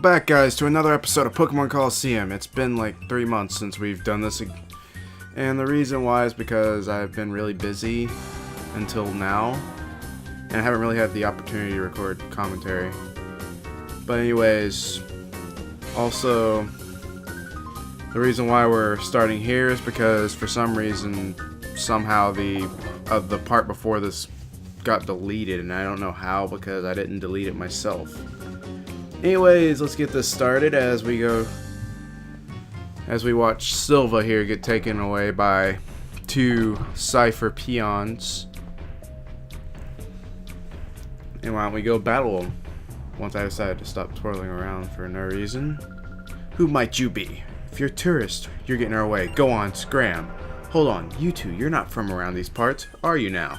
back, guys, to another episode of Pokemon Colosseum. It's been like 3 months since we've done this, and the reason why is because I've been really busy until now, and I haven't really had the opportunity to record commentary. But anyways, also, the reason why we're starting here is because for some reason, somehow the part before this got deleted, and I don't know how because I didn't delete it myself. Anyways, let's get this started as we watch Silva here get taken away by 2 Cypher peons. And why don't we go battle them once I decided to stop twirling around for no reason. Who might you be? If you're a tourist, you're getting our way. Go on, scram. Hold on, you two, you're not from around these parts, are you now?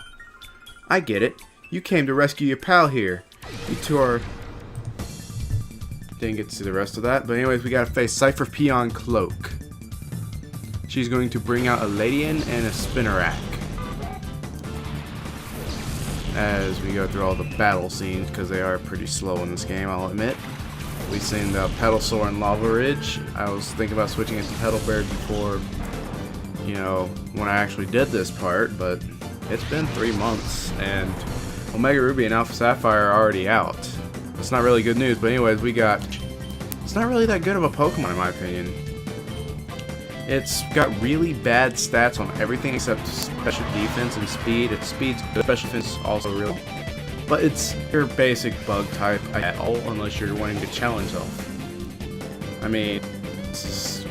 I get it. You came to rescue your pal here. You two are... Didn't get to see the rest of that, but anyways, we gotta face Cypher Peon Cloak. She's going to bring out a Ladian and a Spinnerack as we go through all the battle scenes, because they are pretty slow in this game, I'll admit. We've seen the Pedalsaur and Lava Ridge. I was thinking about switching it to Petalburg before, you know, when I actually did this part, but it's been 3 months, and Omega Ruby and Alpha Sapphire are already out. It's not really good news, but anyways, it's not really that good of a Pokemon in my opinion. It's got really bad stats on everything except special defense and speed. Its speed's good, special defense is also real. But it's your basic bug type at all, unless you're wanting to challenge health. I mean, this is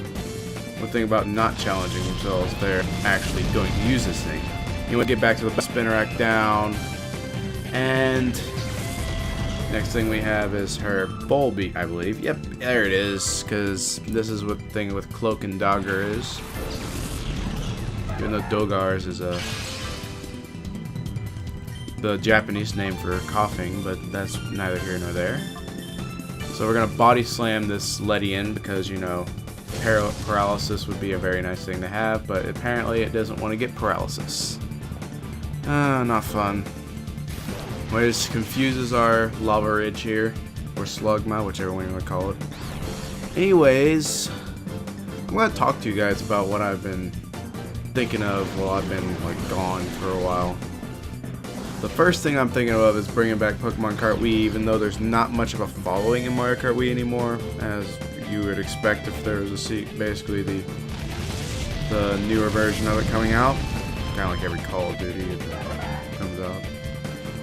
one thing about not challenging themselves, they're actually going to use this thing. You want to get back to the Spinnerack down, and next thing we have is her Volbeat, I believe. Yep, there it is, because this is what the thing with Cloak and Dogger is. Even though Dogars is the Japanese name for coughing, but that's neither here nor there. So we're going to body slam this Ledian because, you know, paralysis would be a very nice thing to have, but apparently it doesn't want to get paralysis. Not fun. Which confuses our Lava Ridge here, or Slugma, whichever one you want to call it. Anyways, I'm going to talk to you guys about what I've been thinking of while I've been like gone for a while. The first thing I'm thinking of is bringing back Pokemon Kart Wii, even though there's not much of a following in Mario Kart Wii anymore, as you would expect if there was basically the newer version of it coming out. Kind of like every Call of Duty that comes out.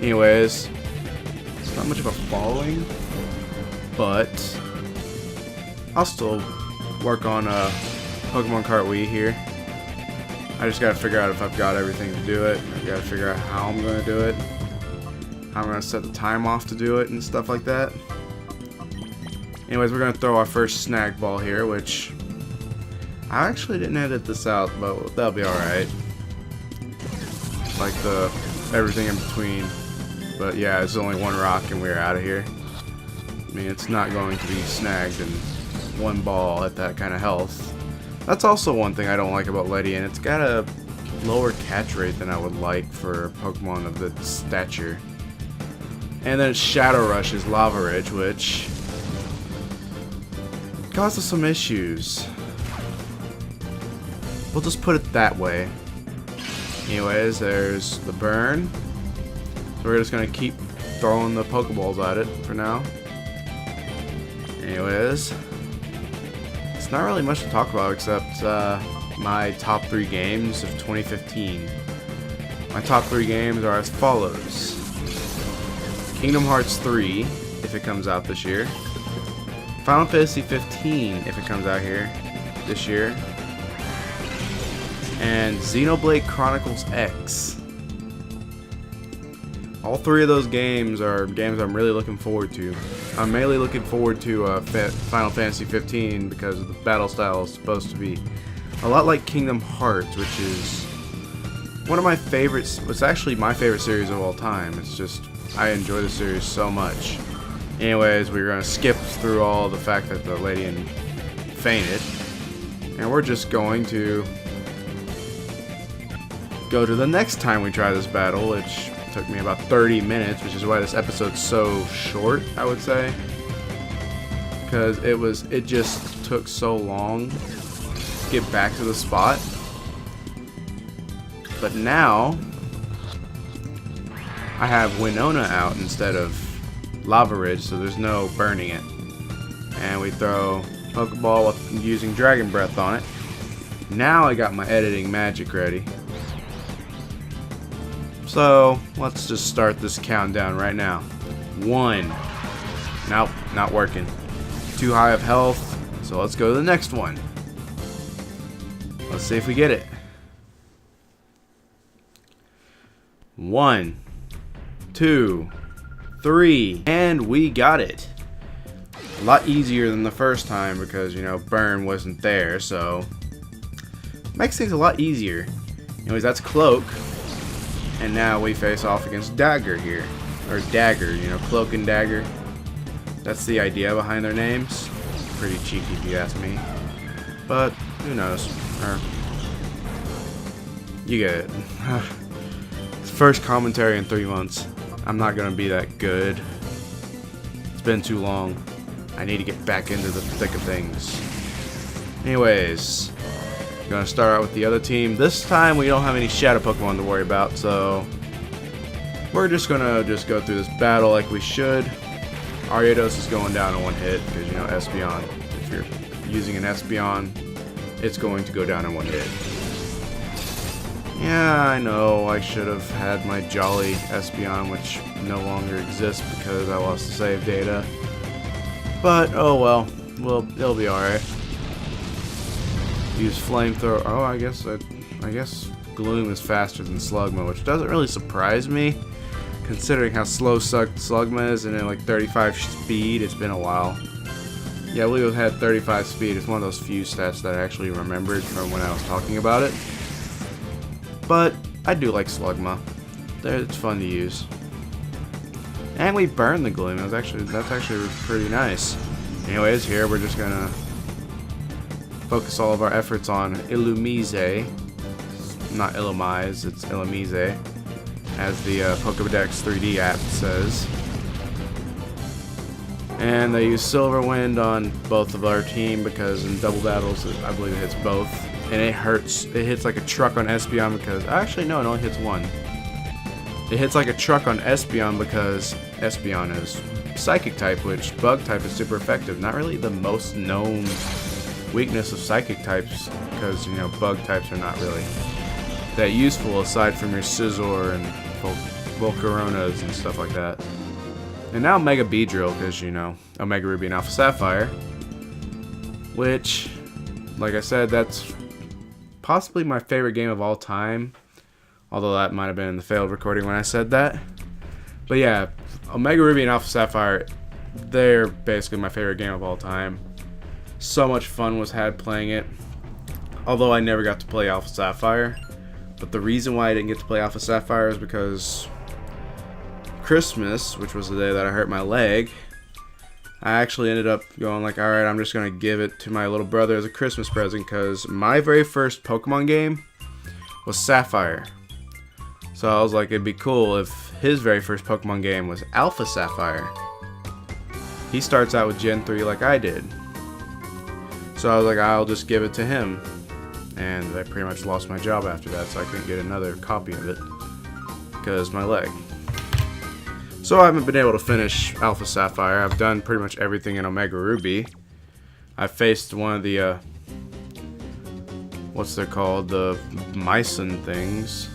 Anyways, it's not much of a following, but I'll still work on Pokemon Kart Wii here. I just gotta figure out if I've got everything to do it. I gotta figure out how I'm gonna do it, how I'm gonna set the time off to do it, and stuff like that. Anyways, we're gonna throw our first snag ball here, which I actually didn't edit this out, but that'll be alright. Like everything in between. But yeah, it's only one rock and we're out of here. I mean, it's not going to be snagged in one ball at that kind of health. That's also one thing I don't like about Ledian. It's got a lower catch rate than I would like for a Pokemon of its stature. And then Shadow Rush is Lava Ridge, which causes some issues. We'll just put it that way. Anyways, there's the burn. So we're just going to keep throwing the Pokeballs at it for now. Anyways, it's not really much to talk about except my top 3 games of 2015. My top 3 games are as follows. Kingdom Hearts 3, if it comes out this year. Final Fantasy 15, if it comes out here this year. And Xenoblade Chronicles X. All 3 of those games are games I'm really looking forward to. I'm mainly looking forward to Final Fantasy 15 because the battle style is supposed to be a lot like Kingdom Hearts, which is one of my favorites. It's actually my favorite series of all time. It's just, I enjoy the series so much. Anyways, we're going to skip through all the fact that the Ledian fainted. And we're just going to go to the next time we try this battle, which took me about 30 minutes, which is why this episode's so short, I would say. because it just took so long to get back to the spot. But now I have Winona out instead of Lava Ridge, so there's no burning it. And we throw Pokeball with using Dragon Breath on it. Now I got my editing magic ready. So let's just start this countdown right now. 1. Nope, not working. Too high of health, so let's go to the next one. Let's see if we get it. 1, 2, 3, and we got it. A lot easier than the first time because, you know, burn wasn't there, so makes things a lot easier. Anyways, that's Cloak, and now we face off against Dagger here, or Dagger, you know, Cloak and Dagger. That's the idea behind their names. Pretty cheeky if you ask me, but who knows? Or you get it. First commentary in 3 months. I'm not gonna be that good. It's been too long. I need to get back into the thick of things. Anyways, gonna start out with the other team. This time we don't have any Shadow Pokemon to worry about, so we're just gonna go through this battle like we should. Ariados is going down in 1 hit because, you know, Espeon. If you're using an Espeon, it's going to go down in 1 hit. Yeah, I know, I should have had my Jolly Espeon, which no longer exists because I lost the save data. But, oh well, it'll be alright. Use Flamethrower. Oh, I guess Gloom is faster than Slugma, which doesn't really surprise me, considering how slow Slugma is and at like 35 speed. It's been a while. Yeah, I believe it had 35 speed. It's one of those few stats that I actually remembered from when I was talking about it. But I do like Slugma. It's fun to use. And we burned the Gloom. That's actually pretty nice. Anyways, here we're just gonna focus all of our efforts on Illumise. Not Illumise, it's Illumise, as the Pokédex 3D app says. And they use Silver Wind on both of our team because in double battles, I believe it hits both. And it hurts. It hits like a truck on Espeon because... Actually, no, it only hits 1. It hits like a truck on Espeon because Espeon is Psychic type, which Bug type is super effective. Not really the most known weakness of Psychic types because, you know, Bug types are not really that useful aside from your Scizor and Volcaronas and stuff like that. And now Mega Beedrill because, you know, Omega Ruby and Alpha Sapphire, which, like I said, that's possibly my favorite game of all time, although that might have been in the failed recording when I said that. But yeah, Omega Ruby and Alpha Sapphire, they're basically my favorite game of all time. So much fun was had playing it, although I never got to play Alpha Sapphire. But the reason why I didn't get to play Alpha Sapphire is because Christmas, which was the day that I hurt my leg, I actually ended up going like, alright, I'm just going to give it to my little brother as a Christmas present because my very first Pokemon game was Sapphire. So I was like, it'd be cool if his very first Pokemon game was Alpha Sapphire. He starts out with Gen 3 like I did. So I was like, I'll just give it to him. And I pretty much lost my job after that, so I couldn't get another copy of it because my leg. So I haven't been able to finish Alpha Sapphire. I've done pretty much everything in Omega Ruby. I faced one of the, what's they're called, the Mycen things.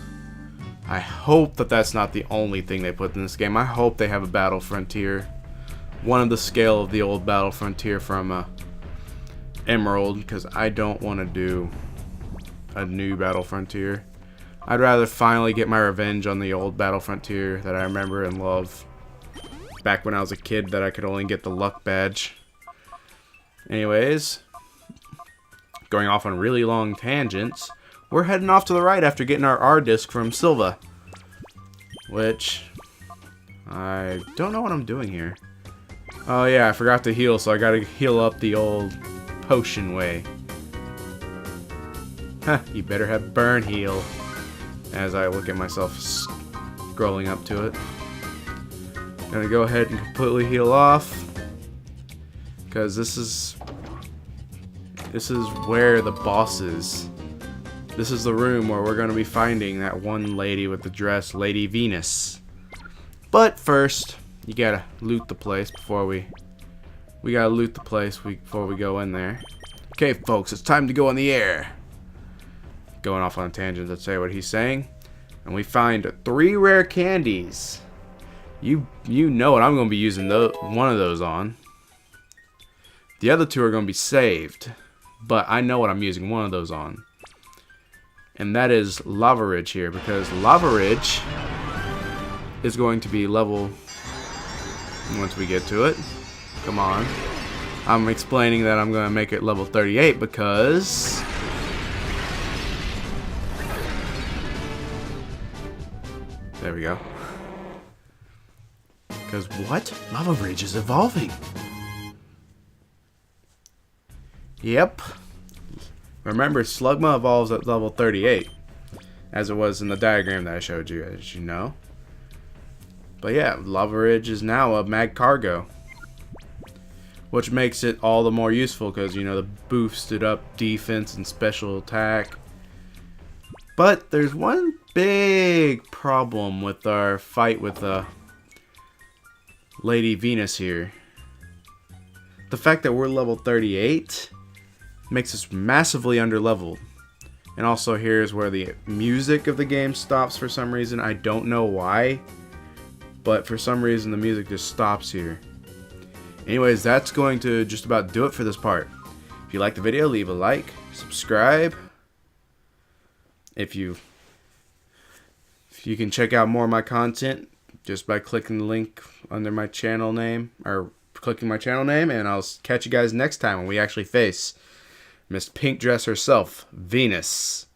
I hope that that's not the only thing they put in this game. I hope they have a Battle Frontier. One of the scale of the old Battle Frontier from Emerald, because I don't want to do a new Battle Frontier. I'd rather finally get my revenge on the old Battle Frontier that I remember and love back when I was a kid that I could only get the luck badge. Anyways, going off on really long tangents, we're heading off to the right after getting our R-Disc from Silva, which I don't know what I'm doing here. Oh yeah, I forgot to heal, so I gotta heal up the old potion way. Huh, you better have burn heal. As I look at myself scrolling up to it. Gonna go ahead and completely heal off. because this is where the boss is. This is the room where we're going to be finding that one lady with the dress, Lady Venus. But first, you gotta loot the place before we gotta loot the place before we go in there. Okay, folks, it's time to go in the air. Going off on a tangent, let's say what he's saying. And we find 3 rare candies. You know what I'm going to be using one of those on. The other 2 are going to be saved. But I know what I'm using one of those on. And that is Lava Ridge here. Because Lava Ridge is going to be level... Once we get to it. Come on. I'm explaining that I'm going to make it level 38 because... There we go. Because what? Lava Ridge is evolving. Yep. Remember, Slugma evolves at level 38. As it was in the diagram that I showed you, as you know. But yeah, Lava Ridge is now a mag cargo. Which makes it all the more useful because, you know, the boosted up defense and special attack. But there's one big problem with our fight with Lady Venus here. The fact that we're level 38 makes us massively underleveled. And also here's where the music of the game stops for some reason. I don't know why, but for some reason the music just stops here. Anyways, that's going to just about do it for this part. If you like the video, leave a like, subscribe. If you can check out more of my content just by clicking the link under my channel name, or clicking my channel name, and I'll catch you guys next time when we actually face Miss Pink Dress herself, Venus.